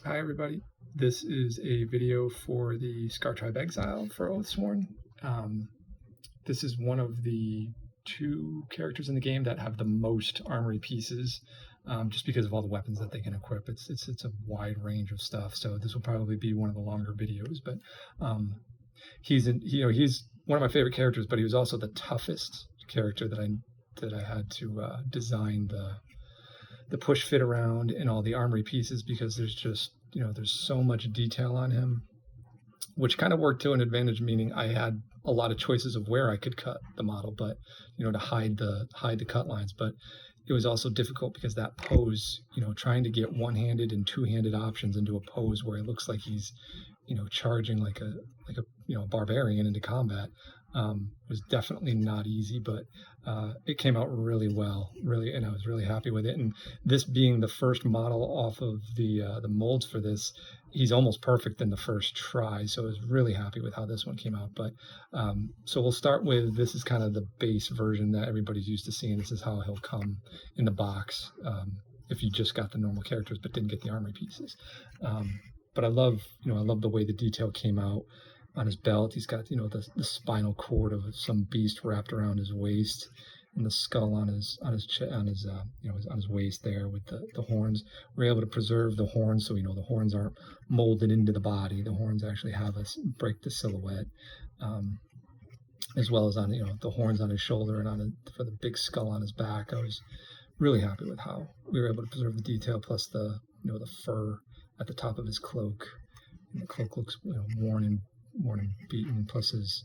Hi everybody. This is a video for the Scar Tribe Exile for Oathsworn. Um, this is one of the two characters in the game that have the most armory pieces, just because of all the weapons that they can equip. It's a wide range of stuff, so this will probably be one of the longer videos. But he's one of my favorite characters, but he was also the toughest character that I had to design the push fit around and all the armory pieces, because there's so much detail on him, which kind of worked to an advantage, meaning I had a lot of choices of where I could cut the model, but to hide the cut lines. But it was also difficult because that pose, trying to get one-handed and two-handed options into a pose where it looks like he's charging like a barbarian into combat, was definitely not easy, but it came out really well, really, and I was really happy with it. And this being the first model off of the molds for this, he's almost perfect in the first try, so I was really happy with how this one came out. But so we'll start with, this is kind of the base version that everybody's used to seeing. This is how he'll come in the box, if you just got the normal characters but didn't get the armory pieces. But I love the way the detail came out on his belt. He's got the spinal cord of some beast wrapped around his waist, and the skull on his waist there with the horns. We're able to preserve the horns, so the horns aren't molded into the body. The horns actually have us break the silhouette, as well as on the horns on his shoulder and for the big skull on his back. I was really happy with how we were able to preserve the detail, plus the fur at the top of his cloak. And the cloak looks worn and beaten. Plus his,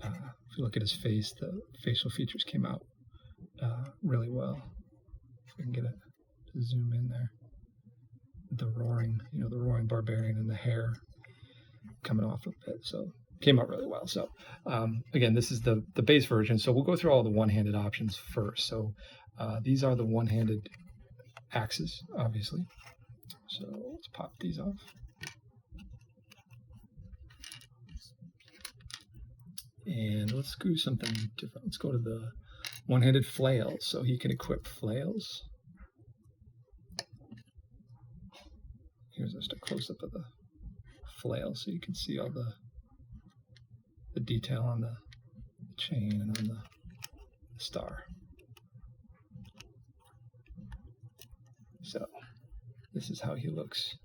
if you look at his face, the facial features came out really well. If we can get it to zoom in there, the roaring barbarian, and the hair coming off a bit, so came out really well. So again, this is the base version, so we'll go through all the one-handed options first. So these are the one-handed axes, obviously. So let's pop these off. And let's do something different. Let's go to the one-handed flail, so he can equip flails. Here's just a close-up of the flail, so you can see all the detail on the chain and on the star. So this is how he looks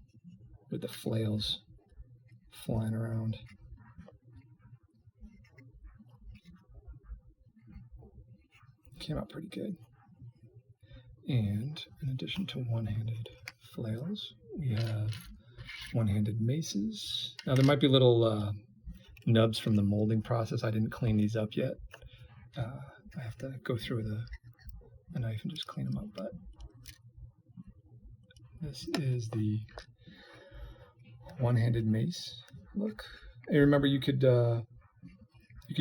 with the flails flying around. Came out pretty good. And in addition to one-handed flails, we have one-handed maces. Now there might be little nubs from the molding process. I didn't clean these up yet. I have to go through with a knife and just clean them up. But this is the one-handed mace look. And remember, you could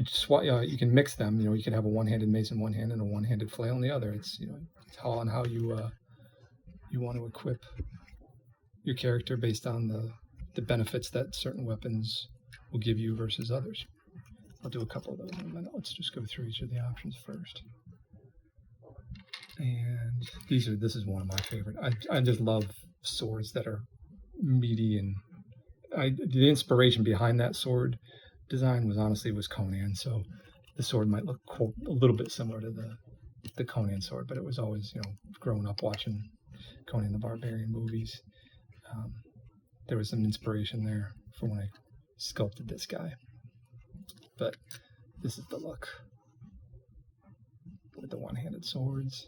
swap. You can mix them. You can have a one-handed mace in one hand and a one-handed flail in the other. It's it's all on how you want to equip your character based on the benefits that certain weapons will give you versus others. I'll do a couple of those in a minute. Let's just go through each of the options first. And this is one of my favorite. I just love swords that are meaty, and the inspiration behind that sword design was Conan. So the sword might look a little bit similar to the Conan sword, but it was always, growing up watching Conan the Barbarian movies, there was some inspiration there for when I sculpted this guy. But this is the look with the one-handed swords.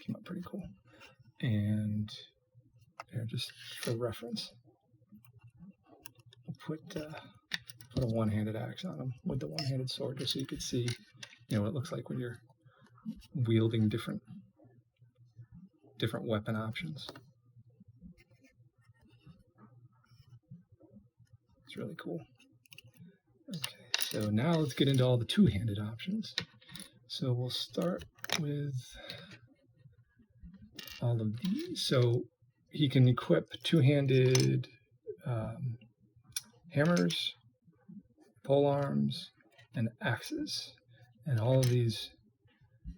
Came out pretty cool. And here, just for reference, I'll put a one-handed axe on him with the one-handed sword, just so you could see, what it looks like when you're wielding different weapon options. It's really cool. Okay, so now let's get into all the two-handed options. So we'll start with all of these. So he can equip two-handed hammers, pole arms, and axes. And all of these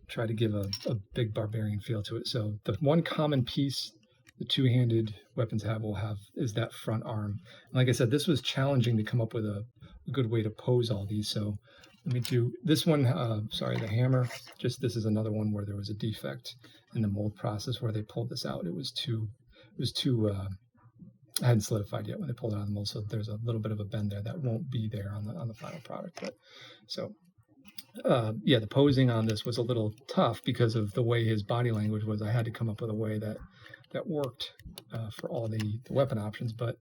try to give a big barbarian feel to it. So the one common piece the two-handed weapons will have is that front arm. And like I said, this was challenging to come up with a good way to pose all these. So let me do this one. The hammer. Just this is another one where there was a defect in the mold process where they pulled this out. It was too. I hadn't solidified yet when they pulled it out of the mold, so there's a little bit of a bend there that won't be there on the final product. But so. The posing on this was a little tough because of the way his body language was. I had to come up with a way that worked for all the weapon options, but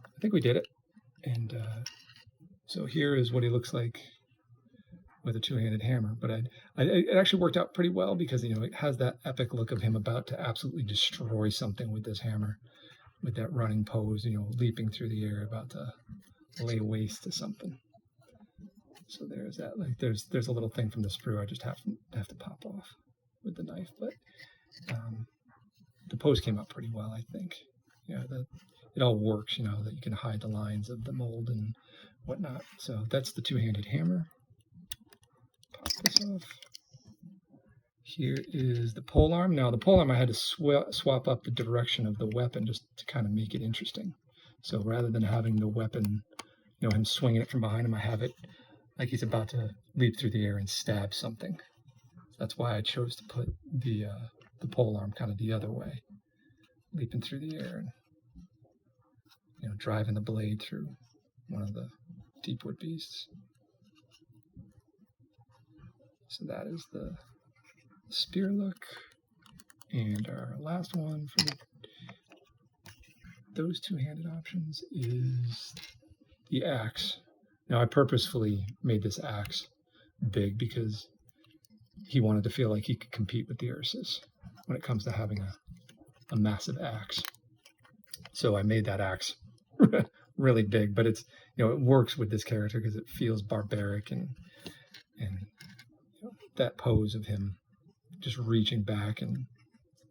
I think we did it. And so here is what he looks like with a two-handed hammer. But it actually worked out pretty well because it has that epic look of him about to absolutely destroy something with this hammer, with that running pose, leaping through the air, about to lay waste to something. So there's that. Like there's a little thing from the sprue I just have to pop off with the knife, but the pose came out pretty well, I think. It all works. That you can hide the lines of the mold and whatnot. So that's the two-handed hammer. Pop this off. Here is the polearm. Now the polearm I had to swap up the direction of the weapon just to kind of make it interesting. So rather than having the weapon, him swinging it from behind him, I have it like he's about to leap through the air and stab something. That's why I chose to put the polearm kind of the other way, leaping through the air and driving the blade through one of the deepwood beasts. So that is the spear look, and our last one for those two-handed options is the axe. Now, I purposefully made this axe big because he wanted to feel like he could compete with the Ursus when it comes to having a massive axe. So I made that axe really big, but it's it works with this character because it feels barbaric and that pose of him just reaching back and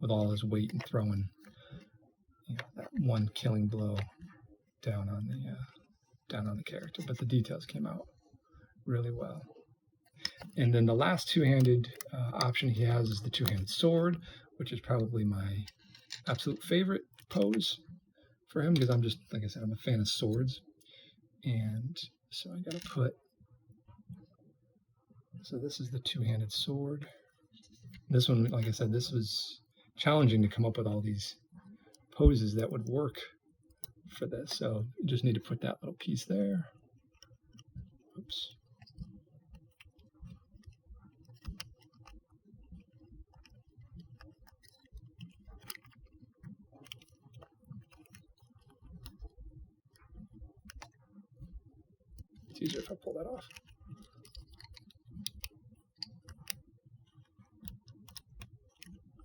with all his weight and throwing that one killing blow down on the character. But the details came out really well. And then the last two-handed option he has is the two-handed sword, which is probably my absolute favorite pose for him because I'm just, like I said, I'm a fan of swords. And so I got to so this is the two-handed sword. This one, like I said, this was challenging to come up with all these poses that would work for this. So you just need to put that little piece there. Oops. It's easier if I pull that off.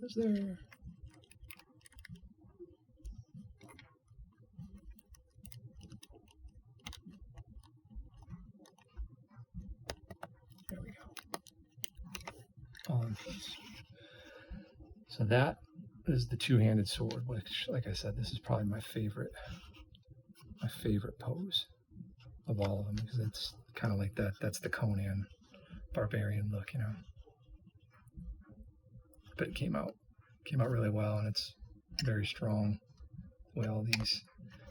Where's there? There we go. All in place. So that is the two-handed sword, which, like I said, this is probably my favorite pose of all of them because it's kind of like that. That's the Conan barbarian look, But it came out really well, and it's very strong the way all these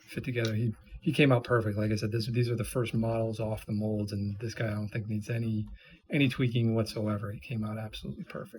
fit together. He came out perfect. Like I said, these are the first models off the molds, and this guy I don't think needs any tweaking whatsoever. He came out absolutely perfect.